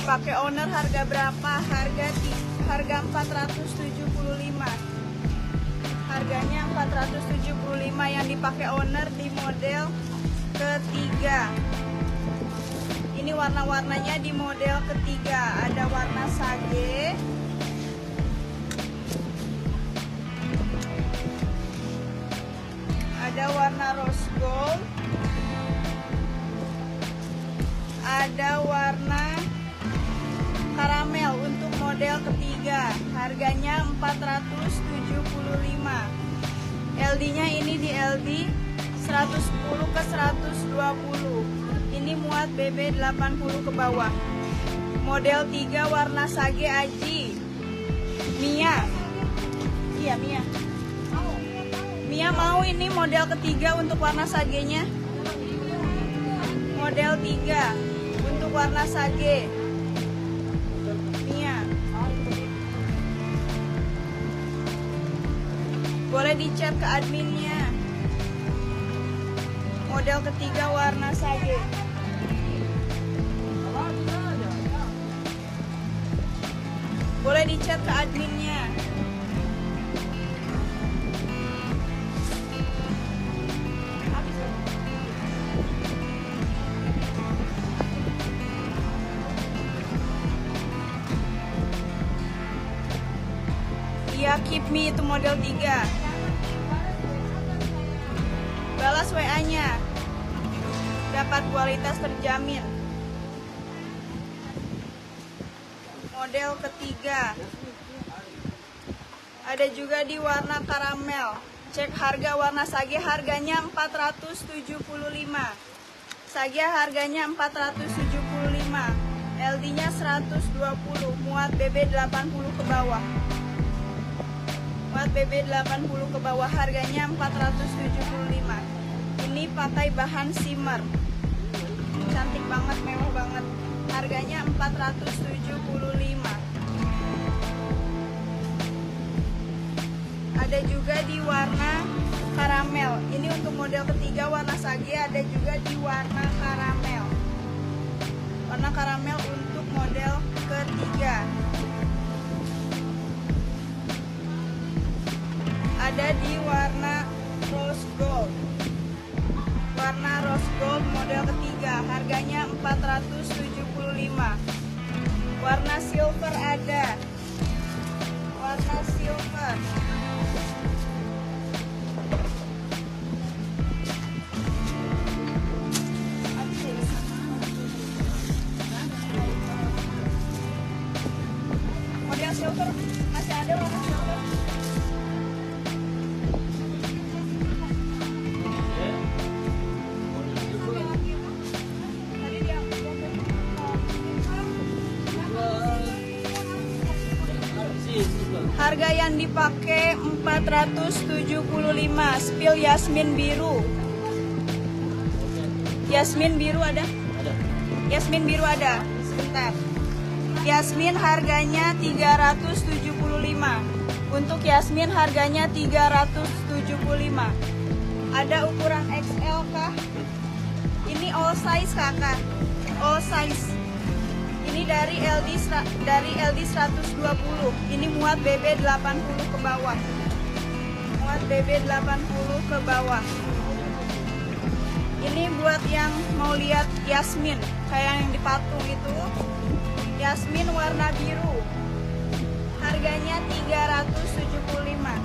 dipakai owner harga berapa? Harga 475. Harganya 475 yang dipakai owner di model ketiga. Ini warna-warnanya di model ketiga. Ada warna sage, ada warna rose gold, ada warna karamel untuk model ketiga. Harganya 475. LD-nya ini di LD 110 ke 120. Ini muat BB 80 ke bawah. Model 3 warna sage aji. Mia. Iya, Mia. Mia mau ini model ketiga untuk warna sagenya. Model 3 untuk warna sage. Mia. Boleh di-chat ke adminnya. Model ketiga warna sage. Boleh di-chat ke adminnya. Iya, keep me itu model 3. Balas WA-nya. Dapat kualitas terjamin. Model ketiga. Ada juga di warna karamel. Cek harga warna sage, harganya 475. Sage harganya 475. LD-nya 120, muat BB 80 ke bawah. Muat BB 80 ke bawah, harganya 475. Ini pakai bahan shimmer. Cantik banget, mewah banget. Harganya 475. Ada juga di warna karamel. Ini untuk model ketiga warna sage, ada juga di warna karamel. Warna karamel untuk model ketiga. Ada di warna rose gold. Warna rose gold model ketiga, harganya 475. Warna silver ada. Warna silver. Model silver masih ada warna silver. Harga yang dipakai 475. Spill Yasmin biru. Yasmin biru ada? Yasmin biru ada. Sebentar. Yasmin harganya 375. Untuk Yasmin harganya 375. Ada ukuran XL kah? Ini all size kakak. All size. Ini dari LD 120. Ini muat BB 80 ke bawah. Muat BB 80 ke bawah. Ini buat yang mau lihat Yasmin, kayak yang di patung itu. Yasmin warna biru. Harganya 375.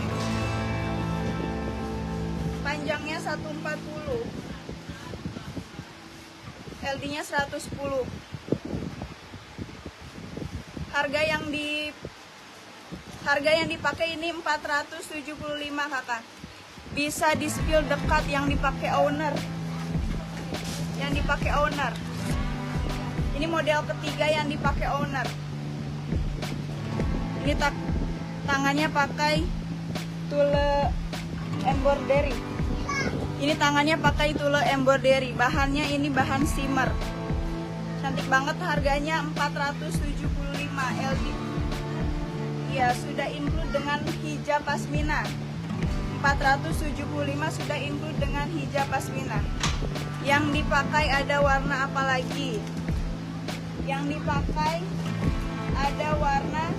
Panjangnya 140. LD-nya 110. Harga yang dipakai ini 475 kakak. Bisa di spill dekat yang dipakai owner. Yang dipakai owner. Ini model ketiga yang dipakai owner. Ini tangannya pakai tule embroidery. Ini tangannya pakai tule embroidery. Bahannya ini bahan shimmer. Cantik banget, harganya 475 LD. Ya, sudah include dengan hijab pasmina. 475 sudah include dengan hijab pasmina. Yang dipakai ada warna apa lagi? Yang dipakai ada warna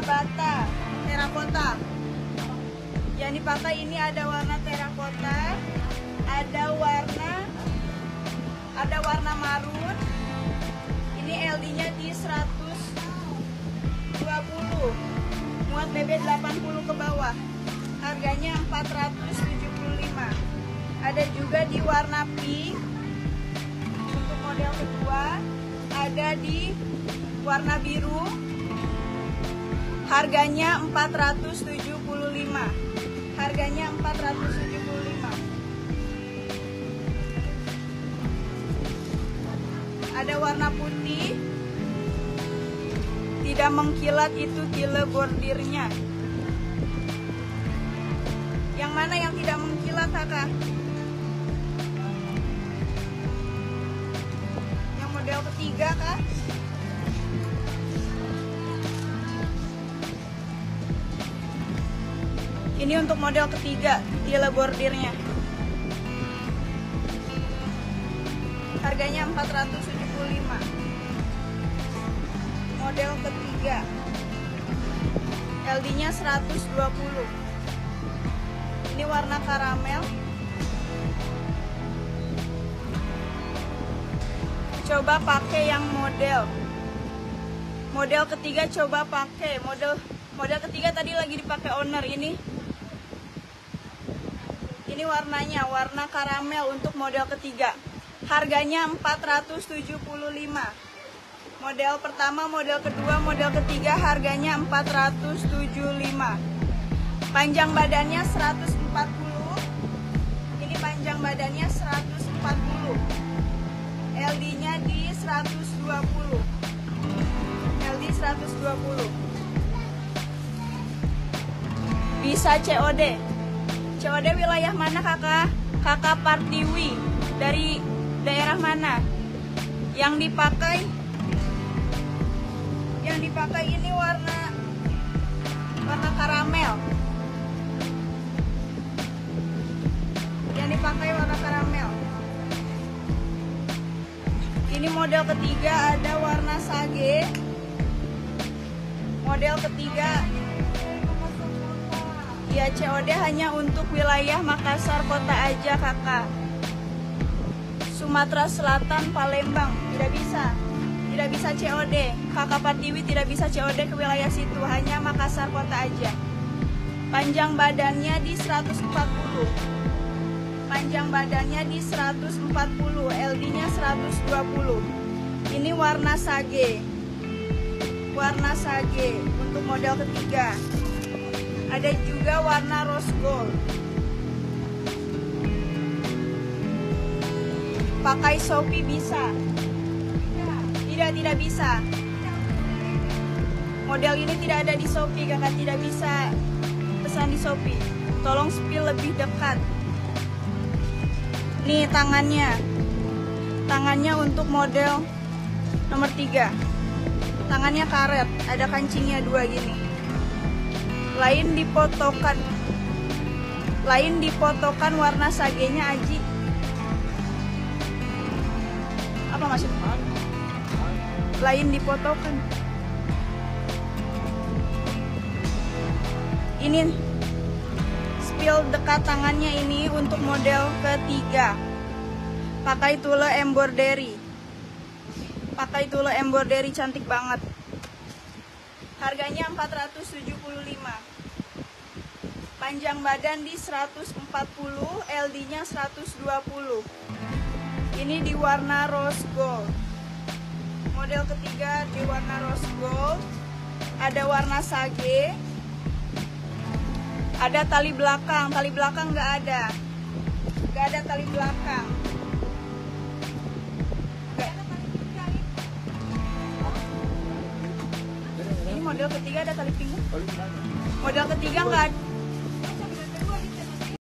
bata, terakota. Yang dipakai ini ada warna terakota, ada warna marun. Ini LD-nya di 120, muat bebek 80 ke bawah. Harganya 475. Ada juga di warna pink. Untuk model kedua ada di warna biru. Harganya 475. Harganya 475. Ada warna putih, tidak mengkilat, itu gile bordirnya. Yang mana yang tidak mengkilat, kakak? Yang model ketiga, kak? Ini untuk model ketiga, gile bordirnya. Harganya 475. Model ketiga, LD-nya 120. Ini warna karamel. Coba pakai yang model ketiga, coba pakai model ketiga. Tadi lagi dipakai owner. Ini warnanya warna karamel untuk model ketiga. Harganya 475. Model pertama, model kedua, model ketiga harganya 475. Panjang badannya 140. Ini panjang badannya 140. LD-nya di 120. LD 120. Bisa COD. COD wilayah mana, kakak? Kakak Partiwi. Dari daerah mana? Yang dipakai ini warna karamel. Yang dipakai warna karamel. Ini model ketiga ada warna sage. Model ketiga ya COD hanya untuk wilayah Makassar kota aja, kakak. Sumatera Selatan, Palembang tidak bisa COD. Kakak Patiwi tidak bisa COD ke wilayah situ, hanya Makassar kota aja. Panjang badannya di 140. Panjang badannya di 140, LD-nya 120. Ini warna sage. Warna sage untuk model ketiga. Ada juga warna rose gold. Pakai Shopee bisa? Tidak bisa. Model ini tidak ada di Shopee, kakak, tidak bisa pesan di Shopee. Tolong spill lebih dekat. Nih tangannya. Tangannya untuk model nomor 3. Tangannya karet, ada kancingnya 2 gini. Lain dipotokan warna sagenya, Aji. Apa maksudnya? Lain dipotokan. Ini spill dekat tangannya ini untuk model ketiga. Pakai tule embroidery. Cantik banget. Harganya 475. Panjang badan di 140, LD-nya 120. Ini di warna rose gold. Model ketiga di warna rose gold. Ada warna sage. Ada tali belakang. Tali belakang nggak ada. Nggak ada tali belakang. Ini model ketiga ada tali pinggul. Model ketiga nggak ada.